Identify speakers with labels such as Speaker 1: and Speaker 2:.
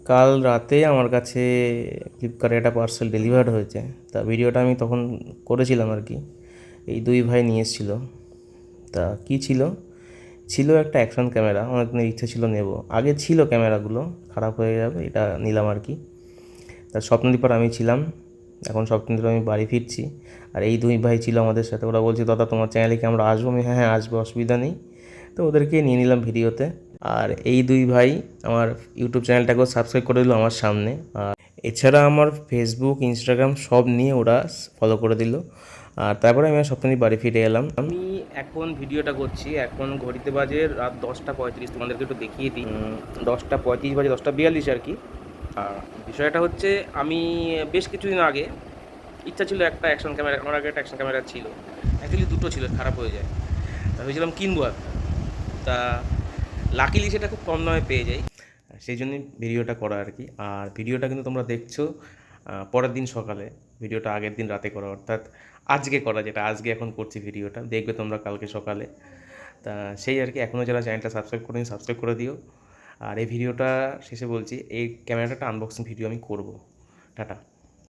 Speaker 1: কাল রাতে আমার কাছে ফ্লিপকার্টে একটা পার্সেল ডেলিভার্ড হয়েছে। তা ভিডিওটা আমি তখন করেছিলাম আর কি। এই দুই ভাই নিয়ে এসেছিলো। তা কী ছিল, ছিল একটা অ্যাকশন ক্যামেরা। অনেক দিনের ইচ্ছে ছিল নেব, আগে ছিল ক্যামেরাগুলো, খারাপ হয়ে যাবে, এটা নিলাম আর কি। তার স্বপ্নদ্বীপার আমি ছিলাম, এখন স্বপ্নদ্বীপ আমি বাড়ি ফিরছি। আর এই দুই ভাই ছিল আমাদের সাথে, ওরা বলছে দাদা তোমার চ্যানেলে কি আমরা আসবো? আমি হ্যাঁ হ্যাঁ আসবো, অসুবিধা নেই। তো ওদেরকে নিয়ে নিলাম ভিডিওতে। আর এই দুই ভাই আমার ইউটিউব চ্যানেলটাকেও সাবস্ক্রাইব করে দিল আমার সামনে। আর এছাড়া আমার ফেসবুক, ইনস্টাগ্রাম সব নিয়ে ওরা ফলো করে দিল। আর তারপরে আমি স্বপ্নদ্বীপ বাড়ি ফিরে এলাম। আমি এখন ভিডিওটা করছি, এখন ঘড়িতে বাজে রাত 10টা 35। তোমাদেরকে একটু দেখিয়ে দিই। 10টা 35 বাজে, 10টা 42 আর কি। আর বিষয়টা হচ্ছে, আমি বেশ কিছুদিন আগে ইচ্ছা ছিল একটা অ্যাকশন ক্যামেরা, আমার আগে একটা অ্যাকশন ক্যামেরা ছিল, অ্যাকচুয়ালি দুটো ছিল, খারাপ হয়ে যায়। তা ভেবেছিলাম কিনবো একটা। তা লাকিলি সেটা খুব কম দামে পেয়ে যাই, সেই জন্যই ভিডিওটা করা আর কি। আর ভিডিওটা কিন্তু তোমরা দেখছো পরের দিন সকালে, ভিডিওটা আগের দিন রাতে করা, অর্থাৎ আজকে করা, যেটা আজকে এখন করছি ভিডিওটা, দেখবে তোমরা কালকে সকালে। তা সেই আর কি, এখনও যারা চ্যানেলটা সাবস্ক্রাইব করেনি সাবস্ক্রাইব করে দিও। আর এই ভিডিওটা শেষে বলছি, এই ক্যামেরাটা আনবক্সিং ভিডিও আমি করব। টাটা।